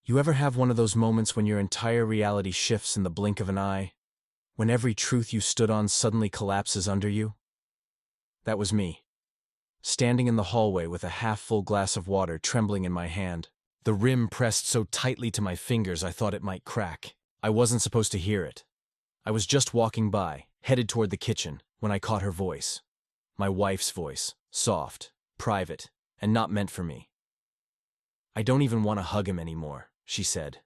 You ever have one of those moments when your entire reality shifts in the blink of an eye? When every truth you stood on suddenly collapses under you? That was me, standing in the hallway with a half-full glass of water trembling in my hand. The rim pressed so tightly to my fingers I thought it might crack. I wasn't supposed to hear it. I was just walking by, headed toward the kitchen, when I caught her voice. My wife's voice, soft, private, and not meant for me. "I don't even want to hug him anymore," she said.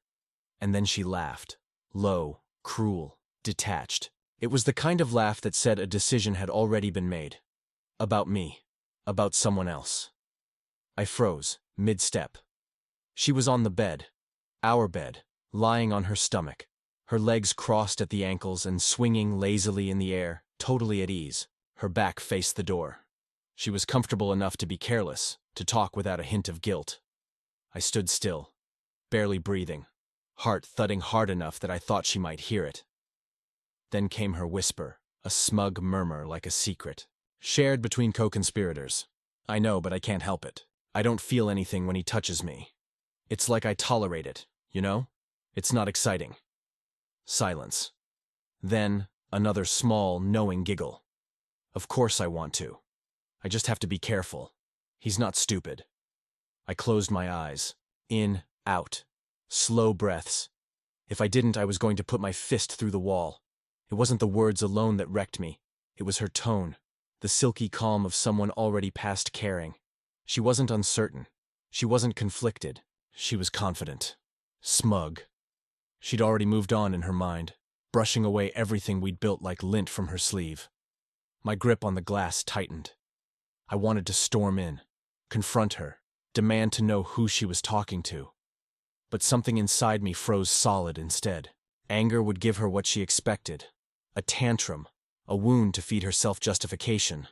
And then she laughed. Low, cruel, detached. It was the kind of laugh that said a decision had already been made. About me. About someone else. I froze, mid-step. She was on the bed. Our bed, lying on her stomach. Her legs crossed at the ankles and swinging lazily in the air, totally at ease. Her back faced the door. She was comfortable enough to be careless, to talk without a hint of guilt. I stood still, barely breathing, heart thudding hard enough that I thought she might hear it. Then came her whisper, a smug murmur like a secret, shared between co-conspirators. "I know, but I can't help it. I don't feel anything when he touches me. It's like I tolerate it, you know? It's not exciting." Silence. Then, another small, knowing giggle. "Of course I want to. I just have to be careful. He's not stupid." I closed my eyes. In, out. Slow breaths. If I didn't, I was going to put my fist through the wall. It wasn't the words alone that wrecked me. It was her tone, the silky calm of someone already past caring. She wasn't uncertain. She wasn't conflicted. She was confident. Smug. She'd already moved on in her mind, brushing away everything we'd built like lint from her sleeve. My grip on the glass tightened. I wanted to storm in, confront her, demand to know who she was talking to. But something inside me froze solid instead. Anger would give her what she expected. A tantrum, a wound to feed her self-justification.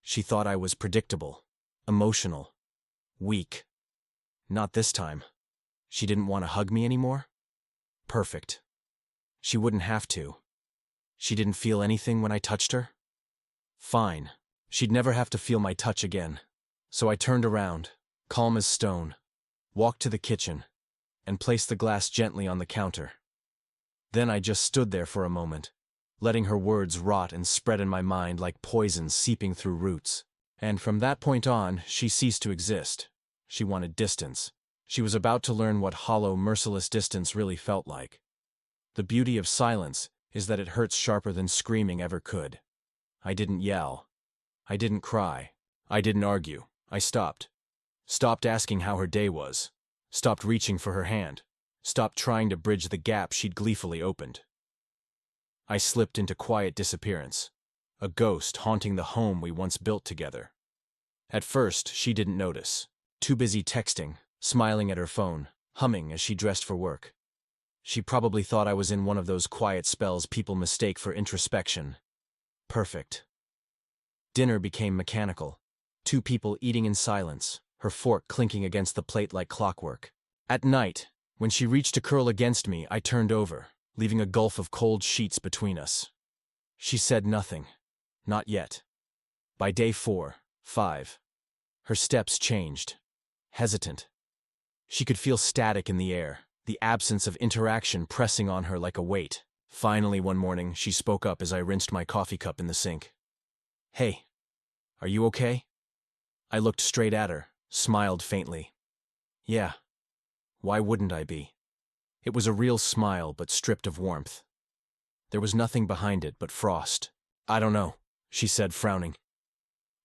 She thought I was predictable, emotional, weak. Not this time. She didn't want to hug me anymore? Perfect. She wouldn't have to. She didn't feel anything when I touched her? Fine. She'd never have to feel my touch again. So I turned around, calm as stone, walked to the kitchen, and placed the glass gently on the counter. Then I just stood there for a moment, letting her words rot and spread in my mind like poison seeping through roots. And from that point on, she ceased to exist. She wanted distance. She was about to learn what hollow, merciless distance really felt like. The beauty of silence is that it hurts sharper than screaming ever could. I didn't yell. I didn't cry. I didn't argue. I stopped. Stopped asking how her day was. Stopped reaching for her hand. Stopped trying to bridge the gap she'd gleefully opened. I slipped into quiet disappearance, a ghost haunting the home we once built together. At first, she didn't notice. Too busy texting, smiling at her phone, humming as she dressed for work. She probably thought I was in one of those quiet spells people mistake for introspection. Perfect. Dinner became mechanical. Two people eating in silence, her fork clinking against the plate like clockwork. At night, when she reached to curl against me, I turned over, leaving a gulf of cold sheets between us. She said nothing. Not yet. By day 4, 5, her steps changed. Hesitant. She could feel static in the air, the absence of interaction pressing on her like a weight. Finally, one morning, she spoke up as I rinsed my coffee cup in the sink. "Hey, are you okay?" I looked straight at her, smiled faintly. "Yeah. Why wouldn't I be?" It was a real smile, but stripped of warmth. There was nothing behind it but frost. "I don't know," she said, frowning.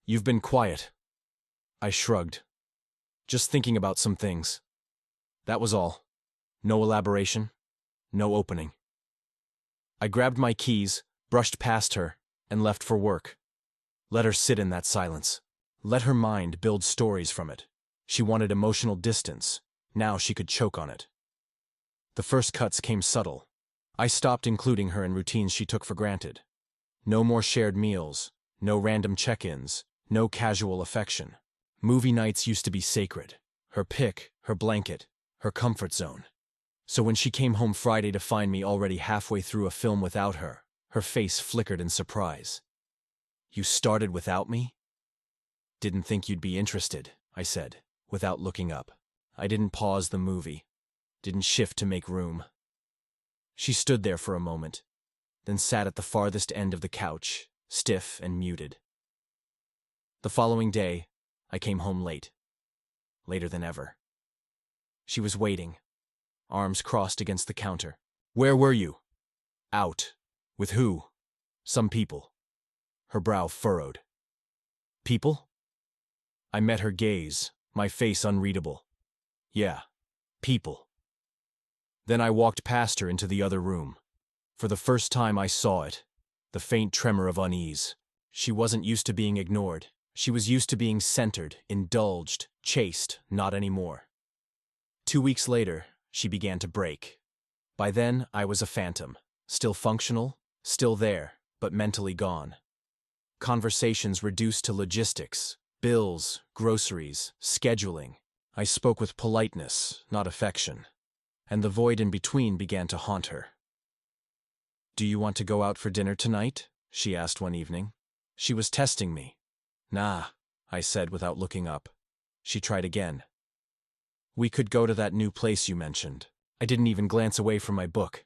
"You've been quiet." I shrugged. "Just thinking about some things." That was all. No elaboration, no opening. I grabbed my keys, brushed past her, and left for work. Let her sit in that silence. Let her mind build stories from it. She wanted emotional distance. Now she could choke on it. The first cuts came subtle. I stopped including her in routines she took for granted. No more shared meals, no random check-ins, no casual affection. Movie nights used to be sacred. Her pick, her blanket, her comfort zone. So when she came home Friday to find me already halfway through a film without her, her face flickered in surprise. "You started without me?" "Didn't think you'd be interested," I said, without looking up. I didn't pause the movie. didn't shift to make room. She stood there for a moment, then sat at the farthest end of the couch, stiff and muted. The following day, I came home late. Later than ever. She was waiting, arms crossed against the counter. "Where were you?" "Out." "With who?" "Some people." Her brow furrowed. "People?" I met her gaze, my face unreadable. "Yeah, people." Then I walked past her into the other room. For the first time I saw it, the faint tremor of unease. She wasn't used to being ignored. She was used to being centered, indulged, chased, not anymore. 2 weeks later, she began to break. By then, I was a phantom. Still functional, still there, but mentally gone. Conversations reduced to logistics, bills, groceries, scheduling. I spoke with politeness, not affection. And the void in between began to haunt her. "Do you want to go out for dinner tonight?" she asked one evening. She was testing me. "Nah," I said without looking up. She tried again. "We could go to that new place you mentioned." I didn't even glance away from my book.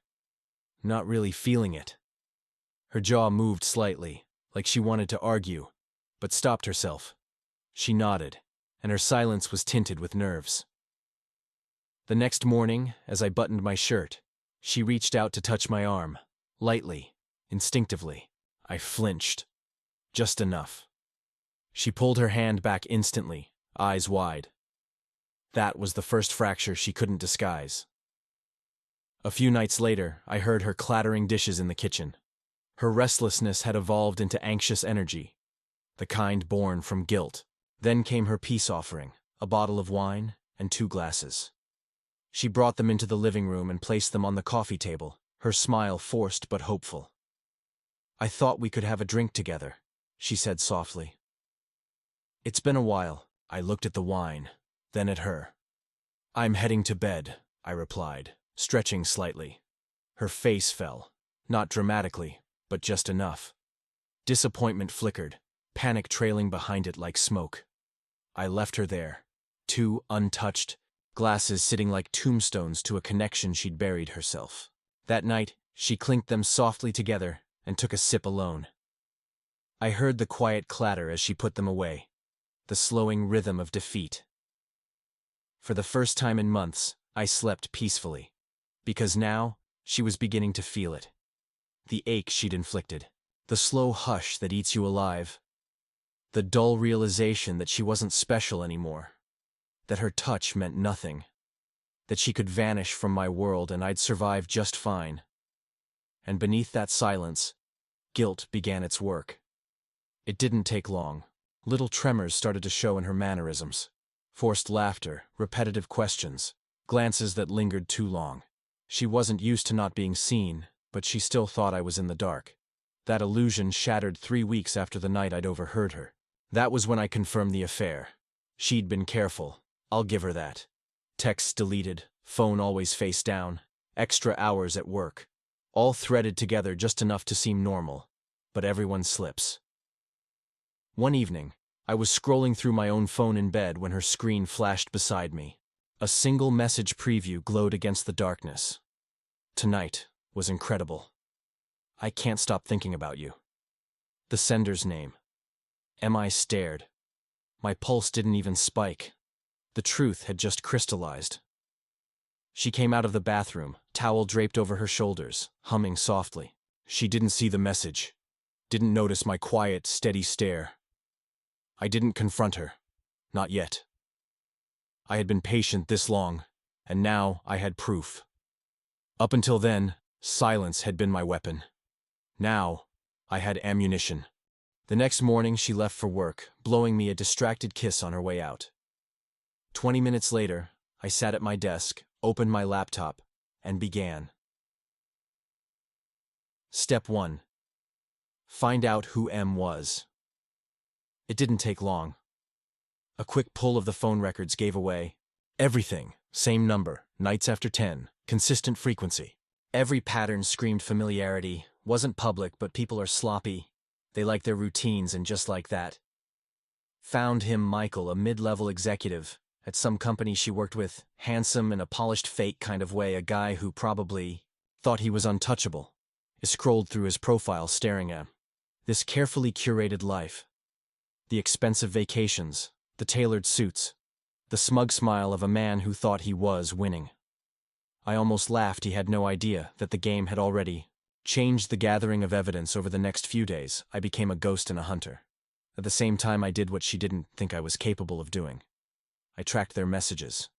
Not really feeling it. Her jaw moved slightly, like she wanted to argue, but stopped herself. She nodded, and her silence was tinted with nerves. The next morning, as I buttoned my shirt, she reached out to touch my arm, lightly, instinctively. I flinched. Just enough. She pulled her hand back instantly, eyes wide. That was the first fracture she couldn't disguise. A few nights later, I heard her clattering dishes in the kitchen. Her restlessness had evolved into anxious energy, the kind born from guilt. Then came her peace offering, a bottle of wine and 2 glasses. She brought them into the living room and placed them on the coffee table, her smile forced but hopeful. "I thought we could have a drink together," she said softly. "It's been a while." I looked at the wine, then at her. "I'm heading to bed," I replied, stretching slightly. Her face fell, not dramatically, but just enough. Disappointment flickered, panic trailing behind it like smoke. I left her there, 2 untouched glasses sitting like tombstones to a connection she'd buried herself. That night, she clinked them softly together and took a sip alone. I heard the quiet clatter as she put them away, the slowing rhythm of defeat. For the first time in months, I slept peacefully, because now she was beginning to feel it. The ache she'd inflicted, the slow hush that eats you alive, the dull realization that she wasn't special anymore, that her touch meant nothing, that she could vanish from my world and I'd survive just fine. And beneath that silence, guilt began its work. It didn't take long. Little tremors started to show in her mannerisms. Forced laughter, repetitive questions, glances that lingered too long. She wasn't used to not being seen, but she still thought I was in the dark. That illusion shattered 3 weeks after the night I'd overheard her. That was when I confirmed the affair. She'd been careful, I'll give her that. Texts deleted, phone always face down, extra hours at work. All threaded together just enough to seem normal, but everyone slips. One evening, I was scrolling through my own phone in bed when her screen flashed beside me. A single message preview glowed against the darkness. "Tonight was incredible. I can't stop thinking about you." The sender's name. I stared. My pulse didn't even spike. The truth had just crystallized. She came out of the bathroom, towel draped over her shoulders, humming softly. She didn't see the message, didn't notice my quiet, steady stare. I didn't confront her. Not yet. I had been patient this long, and now I had proof. Up until then, silence had been my weapon. Now, I had ammunition. The next morning she left for work, blowing me a distracted kiss on her way out. 20 minutes later, I sat at my desk, opened my laptop, and began. Step 1. Find out who M was. It didn't take long. A quick pull of the phone records gave away everything. Same number, nights after 10, consistent frequency. Every pattern screamed familiarity, wasn't public, but people are sloppy. They like their routines, and just like that. Found him Michael, a mid-level executive, at some company she worked with, handsome in a polished fake kind of way, a guy who probably thought he was untouchable. I scrolled through his profile staring at this carefully curated life. The expensive vacations, the tailored suits, the smug smile of a man who thought he was winning. I almost laughed. He had no idea that the game had already changed the gathering of evidence. Over the next few days, I became a ghost and a hunter. At the same time, I did what she didn't think I was capable of doing. I tracked their messages.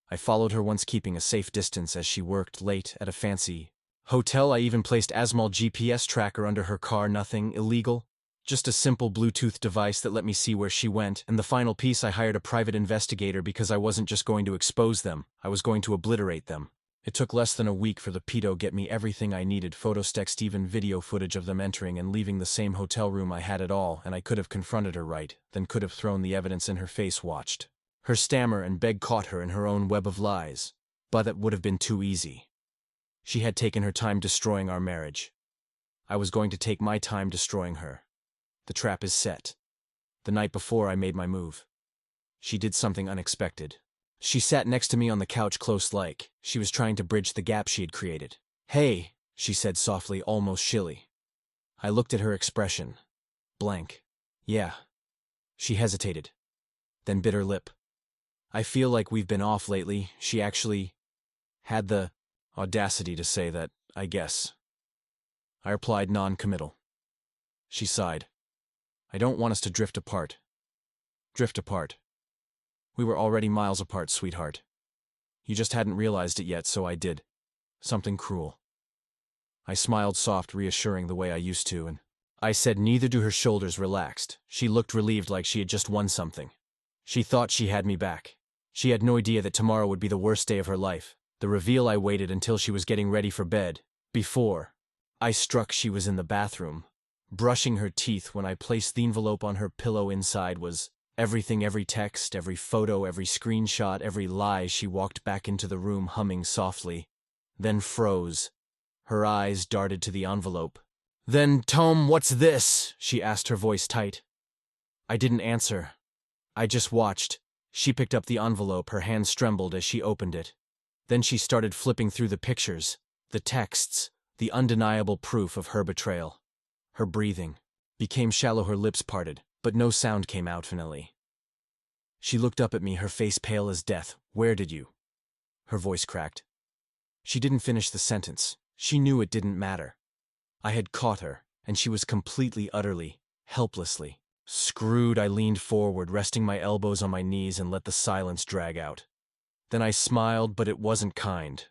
I followed her, once keeping a safe distance as she worked late at a fancy hotel. I even placed a small GPS tracker under her car. Nothing illegal, just a simple Bluetooth device that let me see where she went. And the final piece, I hired a private investigator because I wasn't just going to expose them, I was going to obliterate them. It took less than a week for the pedo get me everything I needed: photos, text, even video footage of them entering and leaving the same hotel room. I had it all, and I could have confronted her right then, could have thrown the evidence in her face, watched her stammer and beg, caught her in her own web of lies. But that would have been too easy. She had taken her time destroying our marriage. I was going to take my time destroying her. The trap is set. The night before I made my move, she did something unexpected. She sat next to me on the couch, close like she was trying to bridge the gap she had created. "Hey," she said softly, almost shrilly. I looked at her, expression blank. "Yeah." She hesitated, then bit her lip. "I feel like we've been off lately." She actually had the audacity to say that, I guess. I replied, non-committal. She sighed. "I don't want us to drift apart." Drift apart? We were already miles apart, sweetheart. You just hadn't realized it yet, so I did something cruel. I smiled, soft, reassuring, the way I used to, and I said neither do. Her shoulders relaxed. She looked relieved, like she had just won something. She thought she had me back. She had no idea that tomorrow would be the worst day of her life. The reveal. I waited until she was getting ready for bed. Before I struck, she was in the bathroom, brushing her teeth, when I placed the envelope on her pillow. Inside was everything, every text, every photo, every screenshot, every lie. She walked back into the room, humming softly, then froze. Her eyes darted to the envelope. "Then, Tom, what's this?" she asked, her voice tight. I didn't answer. I just watched. She picked up the envelope, her hands trembled as she opened it. Then she started flipping through the pictures, the texts, the undeniable proof of her betrayal. Her breathing became shallow, her lips parted, but no sound came out. Finally, she looked up at me, her face pale as death. "Where did you?" Her voice cracked. She didn't finish the sentence. She knew it didn't matter. I had caught her, and she was completely, utterly, helplessly screwed. I leaned forward, resting my elbows on my knees, and let the silence drag out. Then I smiled, but it wasn't kind.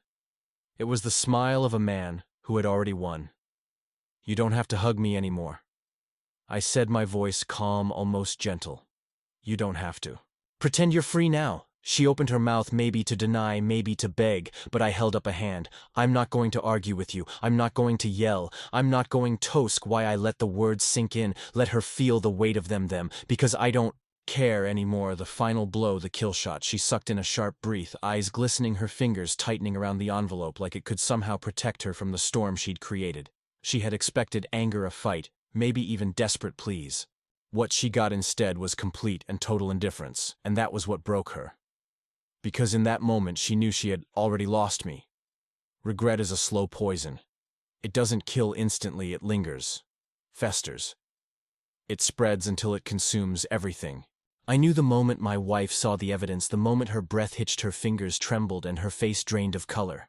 It was the smile of a man who had already won. "You don't have to hug me anymore," I said, my voice calm, almost gentle. "You don't have to pretend you're free now." She opened her mouth, maybe to deny, maybe to beg, but I held up a hand. "I'm not going to argue with you. I'm not going to yell. I'm not going to." Why? I let the words sink in, let her feel the weight of them, because I don't care anymore. The final blow, the kill shot. She sucked in a sharp breath, eyes glistening, her fingers tightening around the envelope like it could somehow protect her from the storm she'd created. She had expected anger, a fight, maybe even desperate pleas. What she got instead was complete and total indifference, and that was what broke her. Because in that moment she knew she had already lost me. Regret is a slow poison. It doesn't kill instantly, it lingers, festers. It spreads until it consumes everything. I knew the moment my wife saw the evidence, the moment her breath hitched, her fingers trembled, and her face drained of color.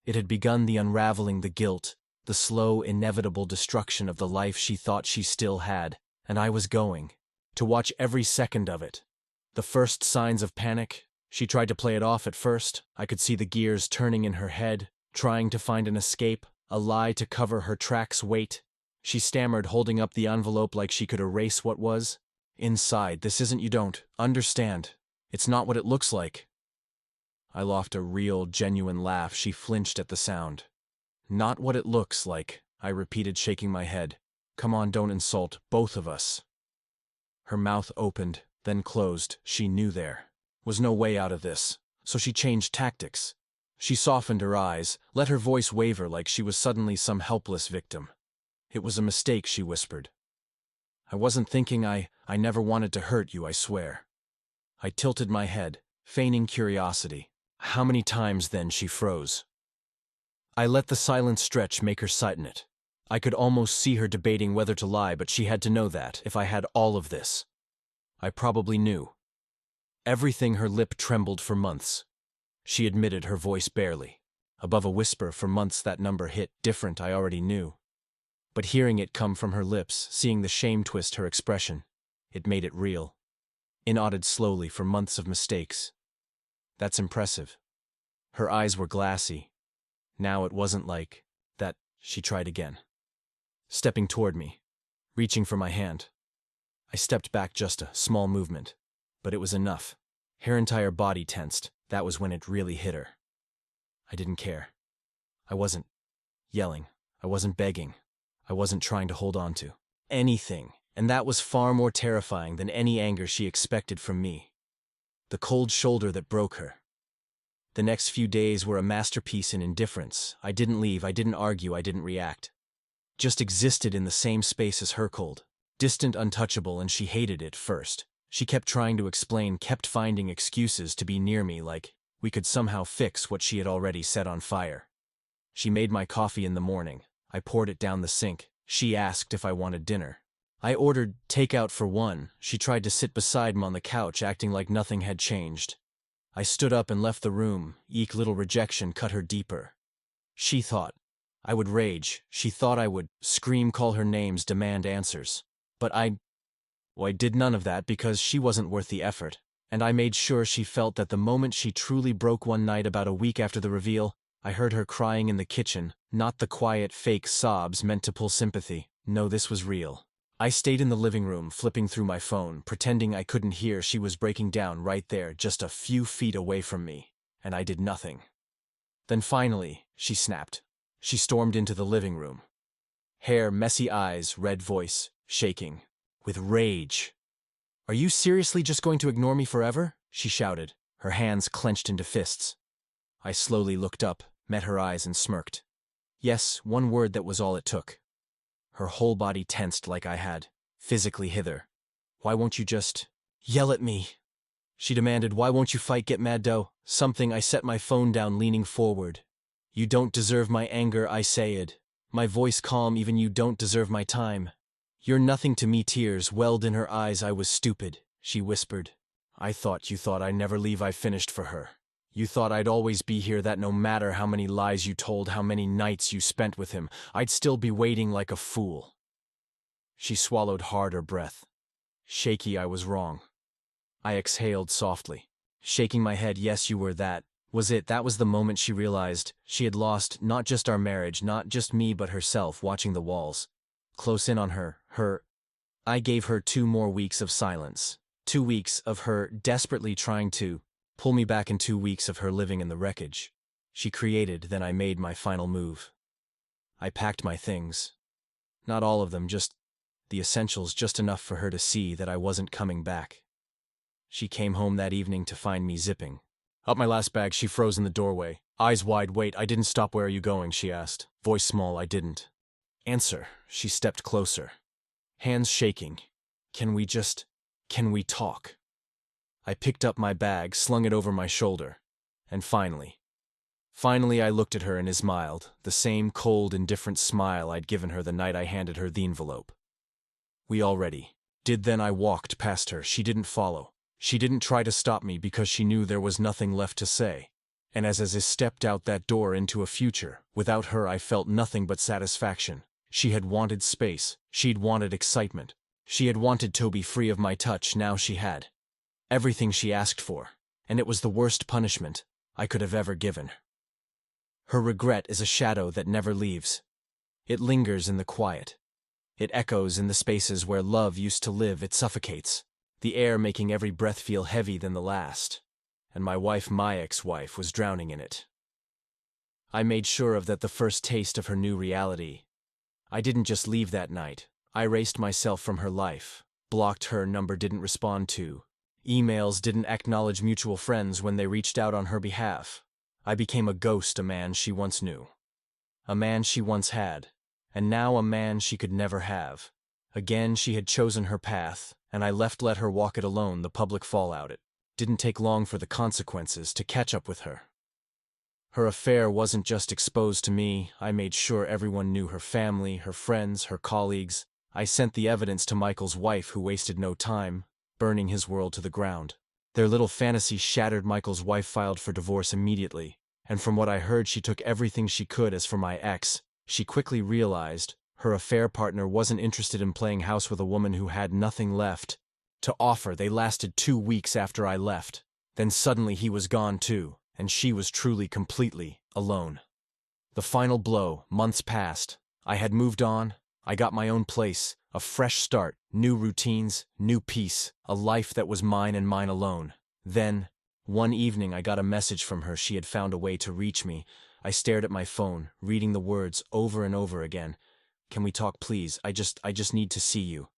It had begun, the unraveling, the guilt, the slow, inevitable destruction of the life she thought she still had, and I was going to watch every second of it. The first signs of panic. She tried to play it off at first. I could see the gears turning in her head, trying to find an escape, a lie to cover her tracks. "Wait," she stammered, holding up the envelope like she could erase what was inside. "This isn't, you don't understand. It's not what it looks like." I laughed a real, genuine laugh. She flinched at the sound. "Not what it looks like," I repeated, shaking my head. "Come on, don't insult both of us." Her mouth opened, then closed. She knew there was no way out of this, so she changed tactics. She softened her eyes, let her voice waver like she was suddenly some helpless victim. "It was a mistake," she whispered. "I wasn't thinking. I never wanted to hurt you, I swear." I tilted my head, feigning curiosity. How many times then she froze. I let the silent stretch make her sighten it. I could almost see her debating whether to lie, but she had to know that, if I had all of this, I probably knew. Everything. Her lip trembled for months. She admitted, her voice barely above a whisper. For months that number hit different, I already knew. But hearing it come from her lips, seeing the shame twist her expression, it made it real. Nodded slowly. For months of mistakes. That's impressive. Her eyes were glassy. Now it wasn't like that. She tried again, stepping toward me, reaching for my hand. I stepped back, just a small movement, but it was enough. Her entire body tensed. That was when it really hit her. I didn't care. I wasn't yelling. I wasn't begging. I wasn't trying to hold on to anything, and that was far more terrifying than any anger she expected from me. The cold shoulder that broke her. The next few days were a masterpiece in indifference. I didn't leave, I didn't argue, I didn't react. Just existed in the same space as her, cold, distant, untouchable, and she hated it first. She kept trying to explain, kept finding excuses to be near me, like we could somehow fix what she had already set on fire. She made my coffee in the morning. I poured it down the sink. She asked if I wanted dinner. I ordered takeout for one. She tried to sit beside me on the couch, acting like nothing had changed. I stood up and left the room. Eek, little rejection cut her deeper. She thought I would rage. She thought I would scream, call her names, demand answers. But I did none of that, because she wasn't worth the effort. And I made sure she felt that the moment she truly broke. One night, about a week after the reveal, I heard her crying in the kitchen. Not the quiet, fake sobs meant to pull sympathy. No, this was real. I stayed in the living room, flipping through my phone, pretending I couldn't hear. She was breaking down right there, just a few feet away from me, and I did nothing. Then finally, she snapped. She stormed into the living room. Hair, messy eyes, red voice, shaking with rage. "Are you seriously just going to ignore me forever?" she shouted, her hands clenched into fists. I slowly looked up, met her eyes, and smirked. Yes, one word, that was all it took. Her whole body tensed like I had, physically hither. "Why won't you just yell at me?" she demanded. "Why won't you fight, get mad, dough? Something." I set my phone down, leaning forward. "You don't deserve my anger," I said, my voice calm. "Even you don't deserve my time. You're nothing to me." Tears welled in her eyes. "I was stupid," she whispered. You thought I'd never leave." I finished for her. "You thought I'd always be here, that no matter how many lies you told, how many nights you spent with him, I'd still be waiting like a fool." She swallowed hard, her breath shaky. I was wrong. I exhaled softly, shaking my head. "Yes, you were. That was it." That was the moment she realized she had lost not just our marriage, not just me, but herself. Watching the walls close in on her. I gave her 2 more weeks of silence. 2 weeks of her desperately trying to pull me back, and 2 weeks of her living in the wreckage she created. Then I made my final move. I packed my things. Not all of them, just the essentials, just enough for her to see that I wasn't coming back. She came home that evening to find me zipping up my last bag. She froze in the doorway, eyes wide. "Wait, I didn't stop." "Where are you going?" she asked, voice small. I didn't answer. She stepped closer, hands shaking. Can we talk?" I picked up my bag, slung it over my shoulder, and finally I looked at her, and smiled, the same cold, indifferent smile I'd given her the night I handed her the envelope. "We already did." Then I walked past her. She didn't follow. She didn't try to stop me, because she knew there was nothing left to say. And as I stepped out that door into a future without her, I felt nothing but satisfaction. She had wanted space. She'd wanted excitement. She had wanted to be free of my touch. Now she had everything she asked for, and it was the worst punishment I could have ever given. Her regret is a shadow that never leaves. It lingers in the quiet. It echoes in the spaces where love used to live. It suffocates the air, making every breath feel heavy than the last. And my ex-wife, was drowning in it. I made sure of that the first taste of her new reality. I didn't just leave that night. I erased myself from her life, blocked her number, didn't respond to emails, didn't acknowledge mutual friends when they reached out on her behalf. I became a ghost, a man she once knew, a man she once had, and now a man she could never have. Again, she had chosen her path, and I let her walk it alone. The public fallout, it didn't take long for the consequences to catch up with her. Her affair wasn't just exposed to me, I made sure everyone knew, her family, her friends, her colleagues. I sent the evidence to Michael's wife, who wasted no time, burning his world to the ground. Their little fantasy shattered. Michael's wife filed for divorce immediately, and from what I heard, she took everything she could. As for my ex, she quickly realized her affair partner wasn't interested in playing house with a woman who had nothing left to offer. They lasted 2 weeks after I left. Then suddenly he was gone too, and she was truly completely alone. The final blow. Months passed. I had moved on. I got my own place, a fresh start, new routines, new peace, a life that was mine and mine alone. Then, one evening, I got a message from her. She had found a way to reach me. I stared at my phone, reading the words over and over again. "Can we talk, please? I just need to see you."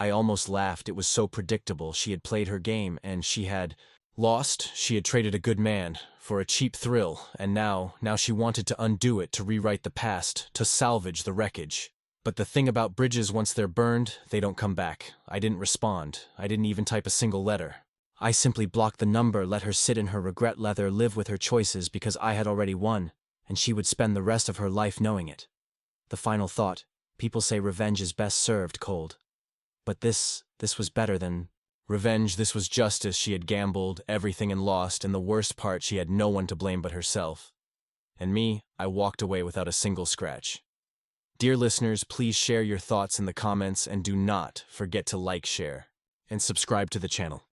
I almost laughed. It was so predictable. She had played her game, and she had lost. She had traded a good man for a cheap thrill, and now she wanted to undo it, to rewrite the past, to salvage the wreckage. But the thing about bridges, once they're burned, they don't come back. I didn't respond. I didn't even type a single letter. I simply blocked the number, let her sit in her regret, let her live with her choices, because I had already won, and she would spend the rest of her life knowing it. The final thought: people say revenge is best served cold. But this was better than revenge. This was justice. She had gambled everything and lost, and the worst part, she had no one to blame but herself. And me, I walked away without a single scratch. Dear listeners, please share your thoughts in the comments, and do not forget to like, share, and subscribe to the channel.